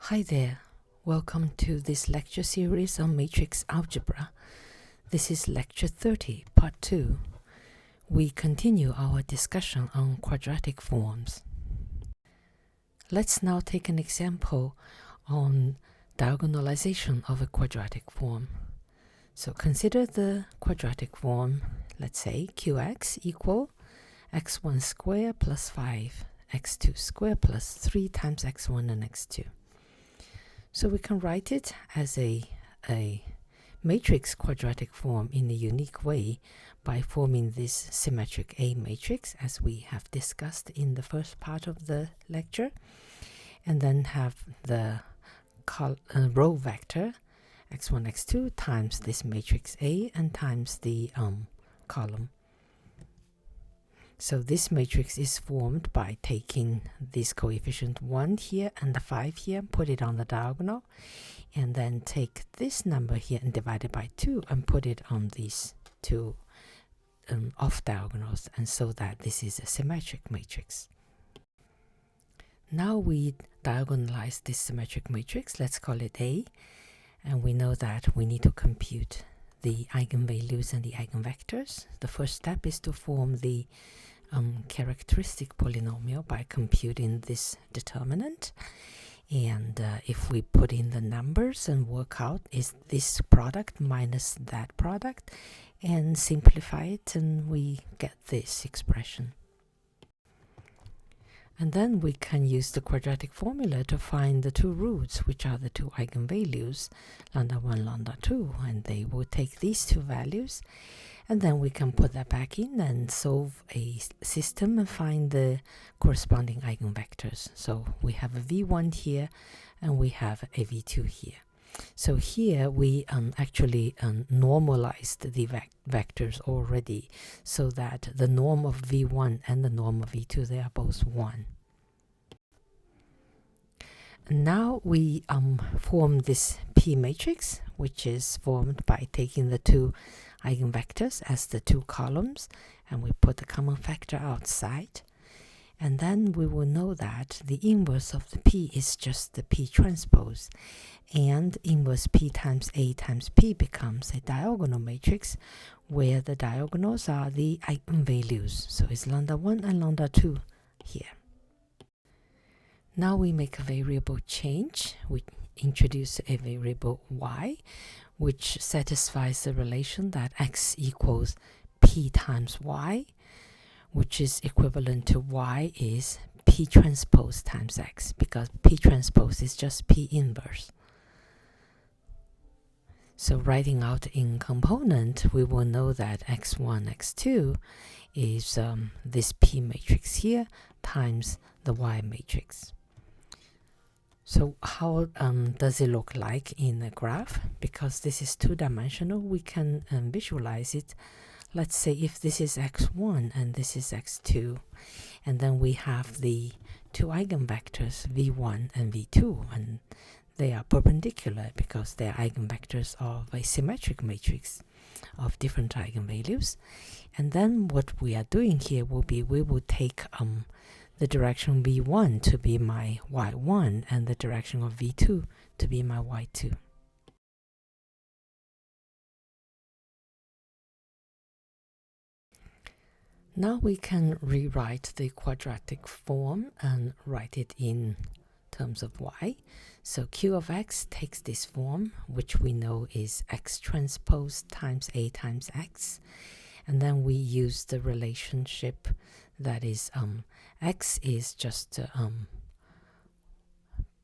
Hi there, welcome to this lecture series on matrix algebra. This is lecture 30, part 2. We continue our discussion on quadratic forms. Let's now take an example on diagonalization of a quadratic form. So consider the quadratic form, let's say qx equal x1 squared plus 5 x2 squared plus 3 times x1 and x2. So we can write it as a matrix quadratic form in a unique way by forming this symmetric A matrix, as we have discussed in the first part of the lecture, and then have the row vector x1, x2 times this matrix A and times the column. So this matrix is formed by taking this coefficient 1 here and the 5 here, put it on the diagonal, and then take this number here and divide it by 2 and put it on these two off diagonals, and so that this is a symmetric matrix. Now we diagonalize this symmetric matrix, let's call it A, and we know that we need to compute the eigenvalues and the eigenvectors. The first step is to form the characteristic polynomial by computing this determinant, and if we put in the numbers and work out is this product minus that product and simplify it, and we get this expression. And then we can use the quadratic formula to find the two roots, which are the two eigenvalues, lambda 1, lambda 2, and they will take these two values, and then we can put that back in and solve a system and find the corresponding eigenvectors. So we have a v1 here and we have a v2 here. So here we actually normalized the vectors already, so that the norm of v1 and the norm of v2, they are both 1. Now we form this P matrix, which is formed by taking the two eigenvectors as the two columns, and we put the common factor outside. And then we will know that the inverse of the P is just the P transpose, and inverse P times A times P becomes a diagonal matrix where the diagonals are the eigenvalues. So it's lambda 1 and lambda 2 here. Now we make a variable change. We introduce a variable y, which satisfies the relation that x equals P times y, which is equivalent to y is P transpose times x, because P transpose is just P inverse. So writing out in component, we will know that x1, x2 is this P matrix here times the y matrix. So how does it look like in a graph? Because this is two-dimensional, we can visualize it. Let's say if this is x1 and this is x2, and then we have the two eigenvectors v1 and v2, and they are perpendicular because they are eigenvectors of a symmetric matrix of different eigenvalues. And then what we are doing here will be, we will take the direction v1 to be my y1 and the direction of v2 to be my y2. Now we can rewrite the quadratic form and write it in terms of y. So q of x takes this form, which we know is x transpose times a times x, and then we use the relationship that is x is just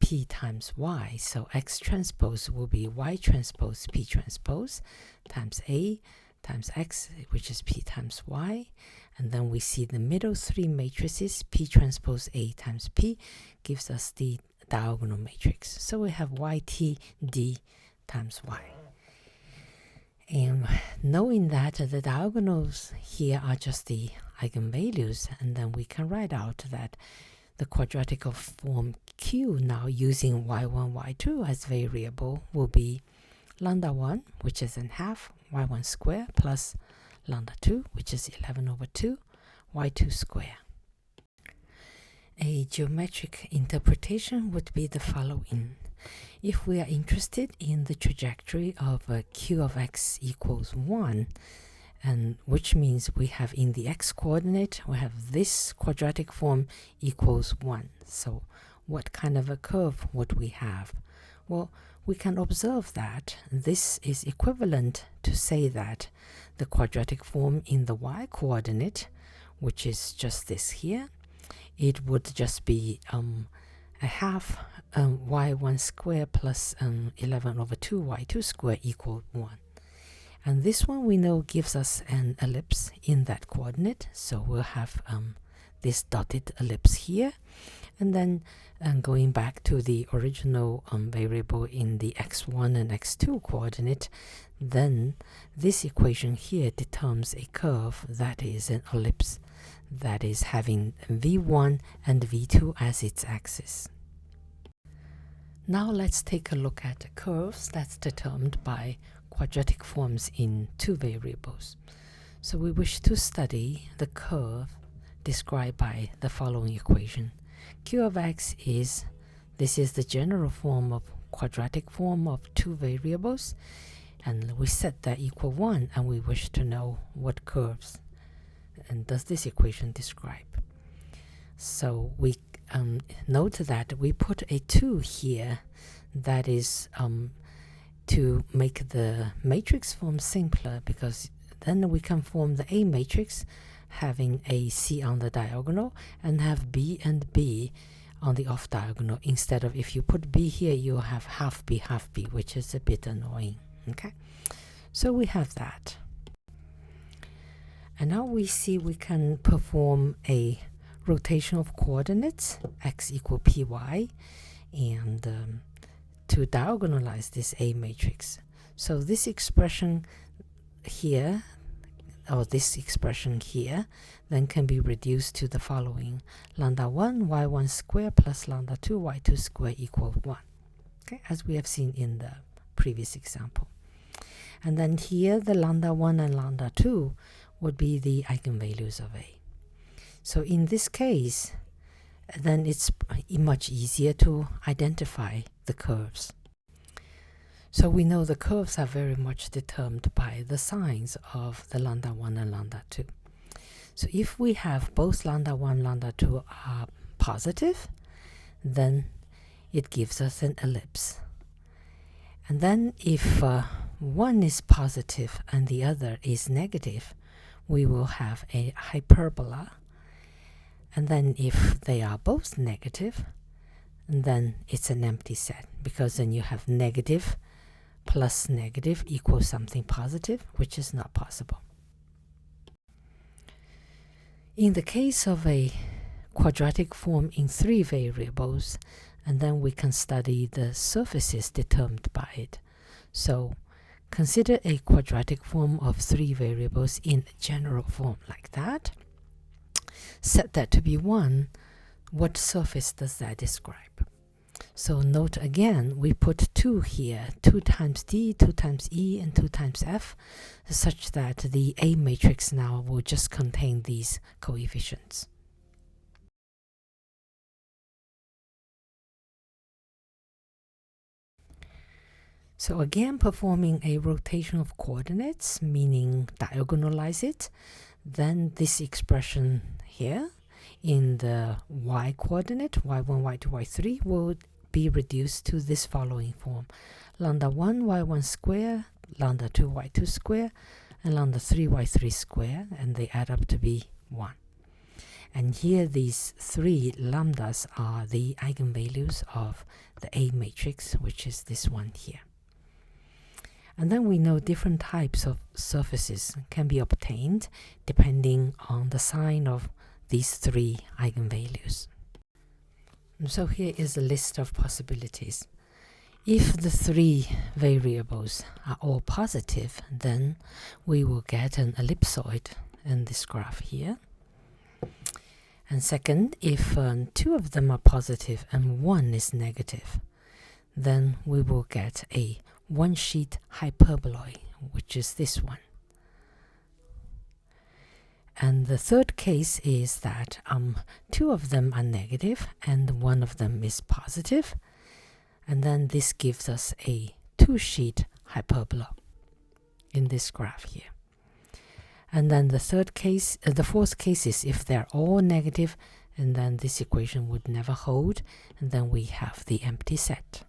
p times y, so x transpose will be y transpose p transpose times a times x, which is p times y, and then we see the middle three matrices, p transpose a times p gives us the diagonal matrix. So we have yt d times y. And knowing that the diagonals here are just the eigenvalues, and then we can write out that the quadratic of form Q, now using y1, y2 as variable, will be lambda 1, which is in half, y1 square, plus lambda 2, which is 11 over 2, y2 square. A geometric interpretation would be the following. if we are interested in the trajectory of q of x equals 1, and which means we have in the x-coordinate, we have this quadratic form equals 1. So what kind of a curve would we have? Well, we can observe that this is equivalent to say that the quadratic form in the y-coordinate, which is just this here, it would just be a half y1 square plus 11 over 2 y2 square equal 1. And this one we know gives us an ellipse in that coordinate, so we'll have this dotted ellipse here. And then going back to the original variable in the x1 and x2 coordinate, then this equation here determines a curve that is an ellipse that is having v1 and v2 as its axis. Now let's take a look at curves that's determined by quadratic forms in two variables. So we wish to study the curve described by the following equation. Q of x is, this is the general form of quadratic form of two variables, and we set that equal 1, and we wish to know what curves and does this equation describe. So we note that we put a 2 here, that is to make the matrix form simpler, because then we can form the A matrix having a C on the diagonal and have B and B on the off diagonal, instead of if you put B here you'll have half B, which is a bit annoying. Okay, so we have that. And now we see we can perform a rotation of coordinates x equal py, and to diagonalize this A matrix. So this expression here, or this expression here, then can be reduced to the following: lambda 1 y1 square plus lambda 2 y2 square equal 1. Okay, as we have seen in the previous example. And then here the lambda 1 and lambda 2 would be the eigenvalues of A. So in this case, then it's much easier to identify the curves. So we know the curves are very much determined by the signs of the lambda 1 and lambda 2. So if we have both lambda 1 and lambda 2 are positive, then it gives us an ellipse. And then if one is positive and the other is negative, we will have a hyperbola. And then if they are both negative, then it's an empty set, because then you have negative plus negative equals something positive, which is not possible. In the case of a quadratic form in 3 variables, and then we can study the surfaces determined by it. So consider a quadratic form of 3 variables in a general form like that. Set that to be 1. What surface does that describe? So note again, we put 2 here, 2 times D, 2 times E, and 2 times F, such that the A matrix now will just contain these coefficients. So again, performing a rotation of coordinates, meaning diagonalize it, then this expression here in the y coordinate, y1, y2, y3, will be reduced to this following form: lambda 1 y1 square, lambda 2 y2 square, and lambda 3 y3 square, and they add up to be 1. And here these 3 lambdas are the eigenvalues of the A matrix, which is this one here. And then we know different types of surfaces can be obtained depending on the sign of these 3 eigenvalues. And so here is a list of possibilities. If the 3 variables are all positive, then we will get an ellipsoid in this graph here. And second, if 2 of them are positive and 1 is negative, then we will get a one-sheet hyperboloid, which is this one. And the third case is that 2 of them are negative and 1 of them is positive. And then this gives us a two-sheet hyperbola in this graph here. And then the fourth case is if they're all negative, and then this equation would never hold, and then we have the empty set.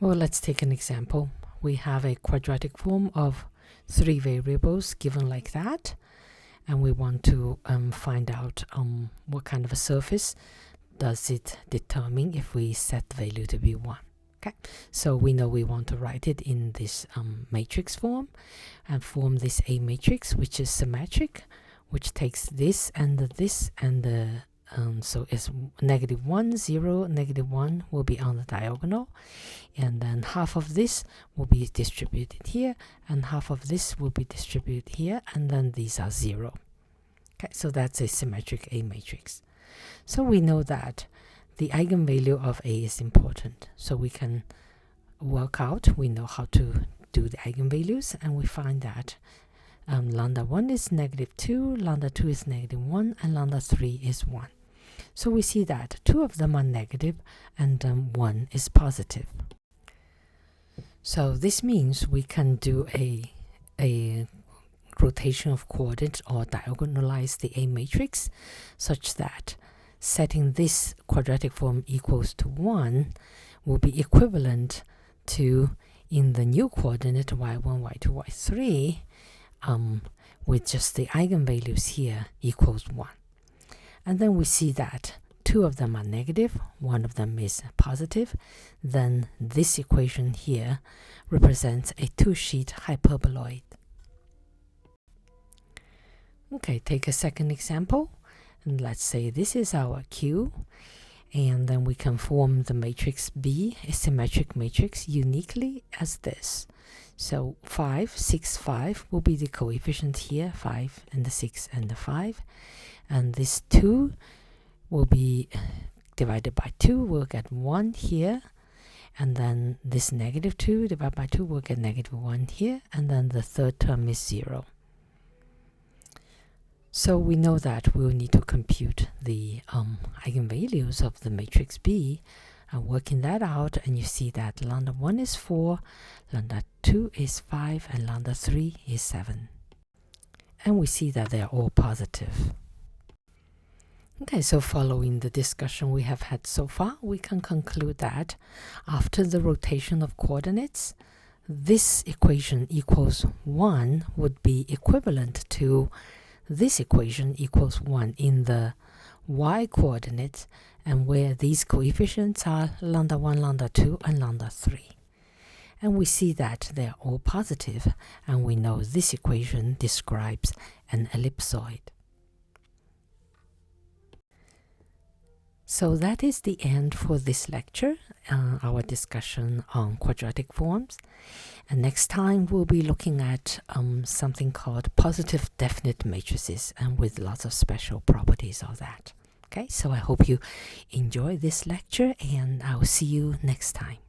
Well, let's take an example. We have a quadratic form of 3 variables given like that, and we want to find out what kind of a surface does it determine if we set the value to be 1. Okay, so we know we want to write it in this matrix form and form this A matrix, which is symmetric, which takes this and the so it's -1, 0, -1 will be on the diagonal, and then half of this will be distributed here, and half of this will be distributed here, and then these are 0. Okay, so that's a symmetric A matrix. So we know that the eigenvalue of A is important, so we can work out, we know how to do the eigenvalues, and we find that lambda 1 is -2, lambda 2 is -1, and lambda 3 is 1. So we see that 2 of them are negative and 1 is positive. So this means we can do a rotation of coordinates or diagonalize the A matrix such that setting this quadratic form equals to 1 will be equivalent to, in the new coordinate y1, y2, y3, with just the eigenvalues here equals 1. And then we see that 2 of them are negative, 1 of them is positive. Then this equation here represents a two-sheet hyperboloid. Okay, take a second example. And let's say this is our Q, and then we can form the matrix B, a symmetric matrix, uniquely as this. So 5, 6, 5 will be the coefficient here, 5 and the 6 and the 5. And this 2 will be divided by 2, we'll get 1 here. And then this -2 divided by 2 will get -1 here. And then the third term is 0. So we know that we'll need to compute the eigenvalues of the matrix B, and working that out, and you see that lambda 1 is 4, lambda 2 is 5, and lambda 3 is 7. And we see that they're all positive. Okay, so following the discussion we have had so far, we can conclude that after the rotation of coordinates, this equation equals 1 would be equivalent to this equation equals 1 in the y coordinates, and where these coefficients are lambda 1, lambda 2, and lambda 3. And we see that they're all positive, and we know this equation describes an ellipsoid. So that is the end for this lecture, our discussion on quadratic forms. And next time we'll be looking at something called positive definite matrices, and with lots of special properties of that. Okay, so I hope you enjoy this lecture, and I'll see you next time.